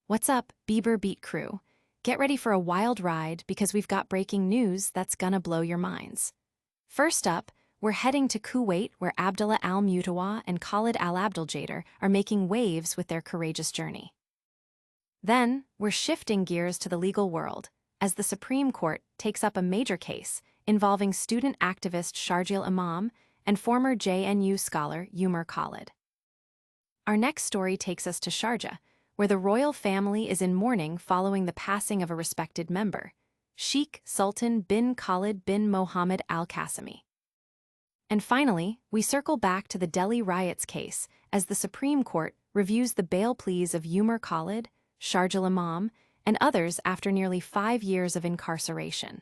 What's up, Bieber Beat crew? Get ready for a wild ride because we've got breaking news that's gonna blow your minds. First up, we're heading to Kuwait where Abdullah Al-Mutawaa and Khalid Al-Abduljader are making waves with their courageous journey. Then, we're shifting gears to the legal world as the Supreme Court takes up a major case involving student activist Sharjeel Imam and former JNU scholar Umar Khalid. Our next story takes us to Sharjah, where the royal family is in mourning following the passing of a respected member, Sheikh Sultan bin Khalid bin Mohammed Al-Qasimi. And finally, we circle back to the Delhi riots case as the Supreme Court reviews the bail pleas of Umar Khalid, Sharjeel Imam, and others after nearly 5 years of incarceration.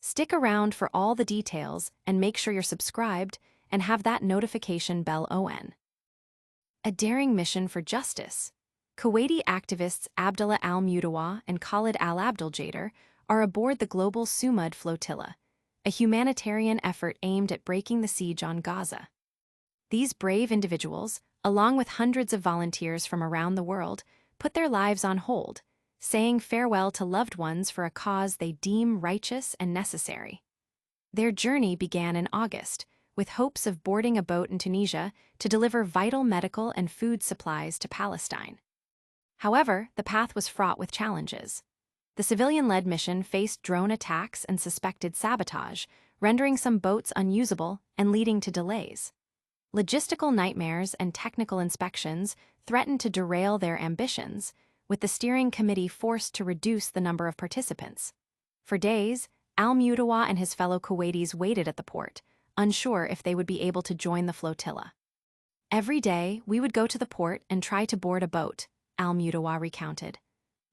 Stick around for all the details and make sure you're subscribed and have that notification bell on. A daring mission for justice. Kuwaiti activists Abdullah Al-Mutawaa and Khalid Al-Abduljader are aboard the Global Sumud Flotilla, a humanitarian effort aimed at breaking the siege on Gaza. These brave individuals, along with hundreds of volunteers from around the world, put their lives on hold, saying farewell to loved ones for a cause they deem righteous and necessary. Their journey began in August, with hopes of boarding a boat in Tunisia to deliver vital medical and food supplies to Palestine. However, the path was fraught with challenges. The civilian-led mission faced drone attacks and suspected sabotage, rendering some boats unusable and leading to delays. Logistical nightmares and technical inspections threatened to derail their ambitions, with the steering committee forced to reduce the number of participants. For days, Al-Mutawaa and his fellow Kuwaitis waited at the port, unsure if they would be able to join the flotilla. "Every day, we would go to the port and try to board a boat," Al-Mutawaa recounted.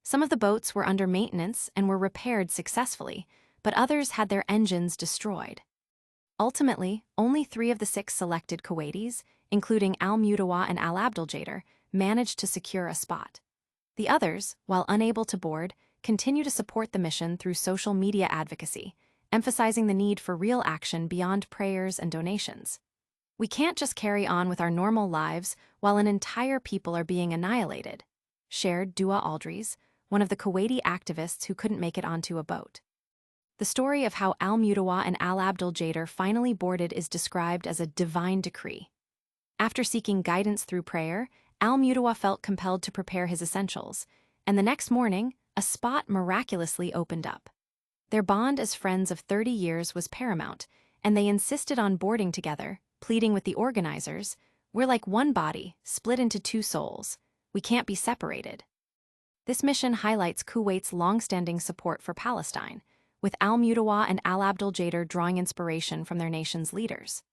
Some of the boats were under maintenance and were repaired successfully, but others had their engines destroyed. Ultimately, only 3 of the 6 selected Kuwaitis, including Al-Mutawaa and Al-Abduljader, managed to secure a spot. The others, while unable to board, continue to support the mission through social media advocacy, emphasizing the need for real action beyond prayers and donations. "We can't just carry on with our normal lives while an entire people are being annihilated," shared Dua Aldries, one of the Kuwaiti activists who couldn't make it onto a boat. The story of how Al-Mutawaa and Al-Abduljader finally boarded is described as a divine decree. After seeking guidance through prayer, Al-Mutawaa felt compelled to prepare his essentials, and the next morning, a spot miraculously opened up. Their bond as friends of 30 years was paramount, and they insisted on boarding together, pleading with the organizers, "We're like one body, split into 2 souls. We can't be separated." This mission highlights Kuwait's long-standing support for Palestine, with Al-Mutawaa and Al-Abduljader drawing inspiration from their nation's leaders.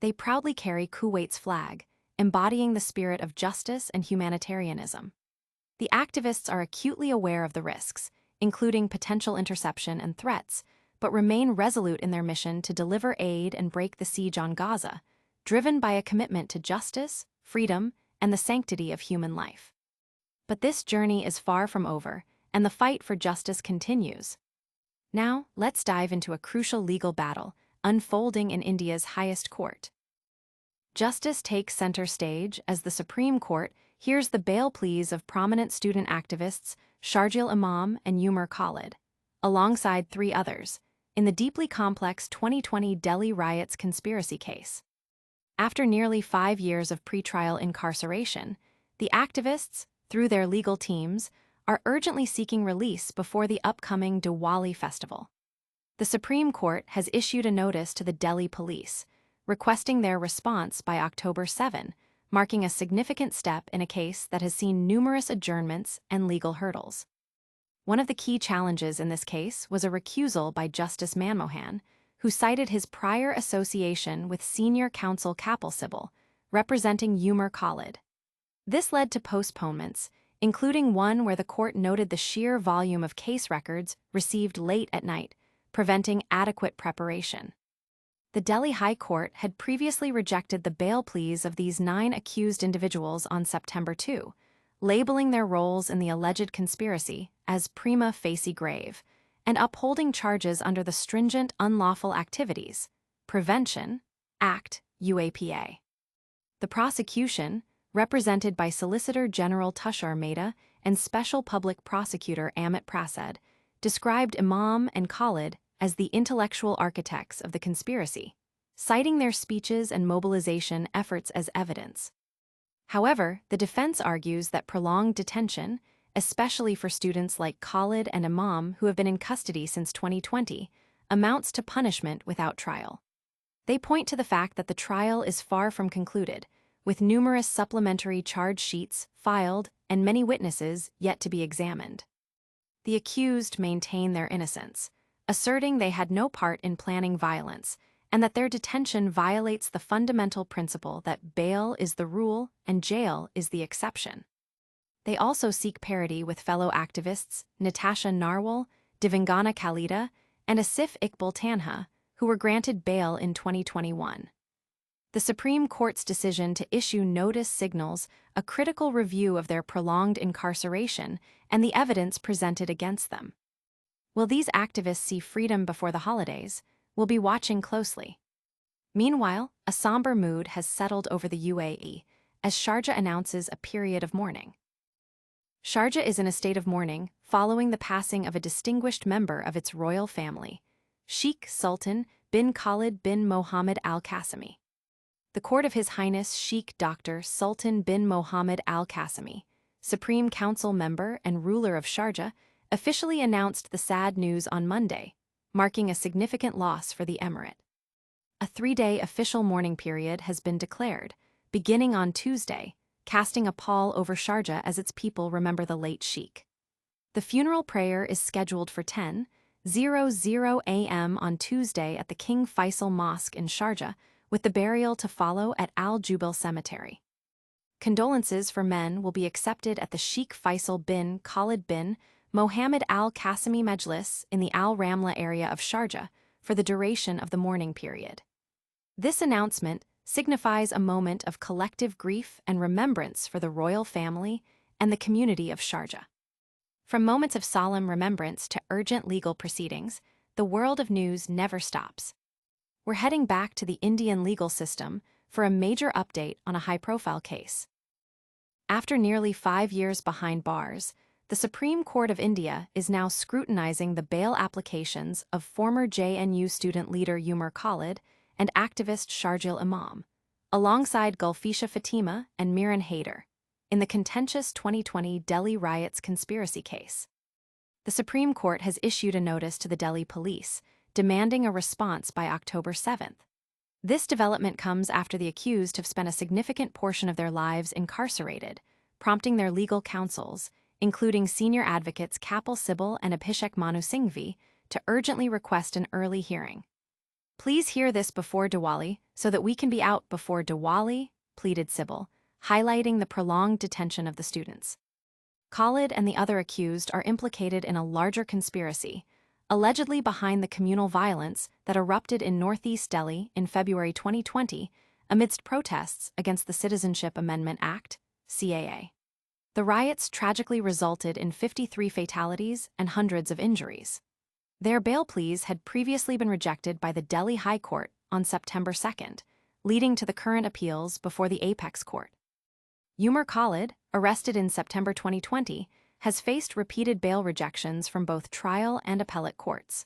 They proudly carry Kuwait's flag, embodying the spirit of justice and humanitarianism. The activists are acutely aware of the risks, including potential interception and threats, but remain resolute in their mission to deliver aid and break the siege on Gaza, driven by a commitment to justice, freedom, and the sanctity of human life. But this journey is far from over, and the fight for justice continues. Now, let's dive into a crucial legal battle unfolding in India's highest court. Justice takes center stage as the Supreme Court hears the bail pleas of prominent student activists Sharjeel Imam and Umar Khalid, alongside 3 others, in the deeply complex 2020 Delhi riots conspiracy case. After nearly 5 years of pretrial incarceration, the activists, through their legal teams, are urgently seeking release before the upcoming Diwali festival. The Supreme Court has issued a notice to the Delhi police, requesting their response by October 7, marking a significant step in a case that has seen numerous adjournments and legal hurdles. One of the key challenges in this case was a recusal by Justice Manmohan, who cited his prior association with senior counsel Kapil Sibal, representing Umar Khalid. This led to postponements, including one where the court noted the sheer volume of case records received late at night, preventing adequate preparation. The Delhi High Court had previously rejected the bail pleas of these 9 accused individuals on September 2, labeling their roles in the alleged conspiracy as prima facie grave, and upholding charges under the stringent Unlawful Activities Prevention Act (UAPA). The prosecution, represented by Solicitor General Tushar Mehta and Special Public Prosecutor Amit Prasad described Imam and Khalid as the intellectual architects of the conspiracy, citing their speeches and mobilization efforts as evidence. However, the defense argues that prolonged detention, especially for students like Khalid and Imam who have been in custody since 2020, amounts to punishment without trial. They point to the fact that the trial is far from concluded, with numerous supplementary charge sheets filed and many witnesses yet to be examined. The accused maintain their innocence, asserting they had no part in planning violence and that their detention violates the fundamental principle that bail is the rule and jail is the exception. They also seek parity with fellow activists Natasha Narwal, Divangana Khalida, and Asif Iqbal Tanha, who were granted bail in 2021. The Supreme Court's decision to issue notice signals a critical review of their prolonged incarceration and the evidence presented against them. Will these activists see freedom before the holidays? We'll be watching closely. Meanwhile, a somber mood has settled over the UAE as Sharjah announces a period of mourning. Sharjah is in a state of mourning following the passing of a distinguished member of its royal family, Sheikh Sultan bin Khalid bin Mohammed Al-Qasimi. The court of His Highness Sheikh Dr. Sultan bin Mohammed Al-Qasimi, Supreme Council member and ruler of Sharjah, officially announced the sad news on Monday, marking a significant loss for the emirate. A 3-day official mourning period has been declared, beginning on Tuesday, casting a pall over Sharjah as its people remember the late Sheikh. The funeral prayer is scheduled for 10:00 a.m. on Tuesday at the King Faisal Mosque in Sharjah, with the burial to follow at Al-Jubal Cemetery. Condolences for men will be accepted at the Sheikh Faisal bin Khalid bin Mohammed Al-Qasimi Majlis in the Al-Ramla area of Sharjah for the duration of the mourning period. This announcement signifies a moment of collective grief and remembrance for the royal family and the community of Sharjah. From moments of solemn remembrance to urgent legal proceedings, the world of news never stops. We're heading back to the Indian legal system for a major update on a high-profile case. After nearly 5 years behind bars, the Supreme Court of India is now scrutinizing the bail applications of former JNU student leader Umar Khalid and activist Sharjeel Imam, alongside Gulfisha Fatima and Miran Haider, in the contentious 2020 Delhi riots conspiracy case. The Supreme Court has issued a notice to the Delhi police, demanding a response by October 7th. This development comes after the accused have spent a significant portion of their lives incarcerated, prompting their legal counsels, including senior advocates Kapil Sibal and Abhishek Manu Singhvi, to urgently request an early hearing. "Please hear this before Diwali so that we can be out before Diwali," pleaded Sibal, highlighting the prolonged detention of the students. Khalid and the other accused are implicated in a larger conspiracy, allegedly behind the communal violence that erupted in northeast Delhi in February 2020 amidst protests against the Citizenship Amendment Act, CAA. The riots tragically resulted in 53 fatalities and hundreds of injuries. Their bail pleas had previously been rejected by the Delhi High Court on September 2nd, leading to the current appeals before the Apex Court. Umar Khalid, arrested in September 2020, has faced repeated bail rejections from both trial and appellate courts.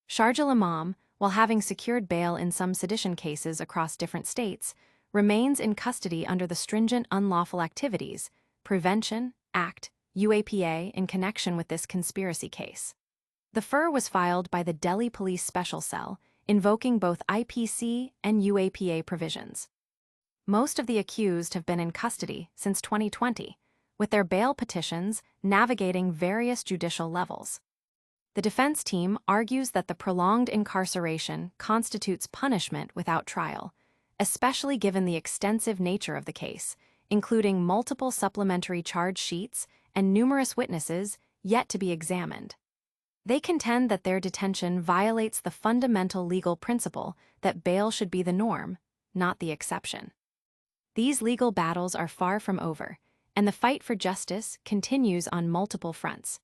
Sharjeel Imam, while having secured bail in some sedition cases across different states, remains in custody under the stringent Unlawful Activities Prevention Act, UAPA, in connection with this conspiracy case. The FIR was filed by the Delhi Police Special Cell, invoking both IPC and UAPA provisions. Most of the accused have been in custody since 2020, with their bail petitions navigating various judicial levels. The defense team argues that the prolonged incarceration constitutes punishment without trial, especially given the extensive nature of the case, including multiple supplementary charge sheets and numerous witnesses yet to be examined. They contend that their detention violates the fundamental legal principle that bail should be the norm, not the exception. These legal battles are far from over, and the fight for justice continues on multiple fronts.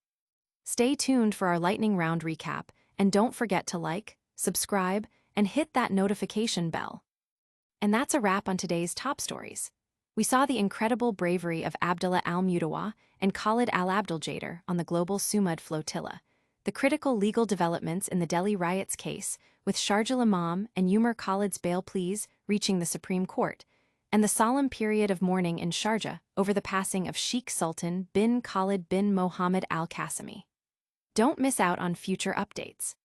Stay tuned for our lightning round recap, and don't forget to like, subscribe, and hit that notification bell. And that's a wrap on today's top stories. We saw the incredible bravery of Abdullah Al-Mutawaa and Khalid Al-Abduljader on the Global Sumud Flotilla, the critical legal developments in the Delhi riots case, with Sharjeel Imam and Umar Khalid's bail pleas reaching the Supreme Court, and the solemn period of mourning in Sharjah over the passing of Sheikh Sultan bin Khalid bin Mohammed Al-Qasimi. Don't miss out on future updates.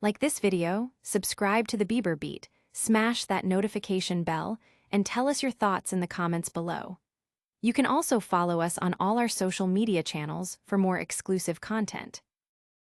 Like this video, subscribe to the Bieber Beat, smash that notification bell, and tell us your thoughts in the comments below. You can also follow us on all our social media channels for more exclusive content.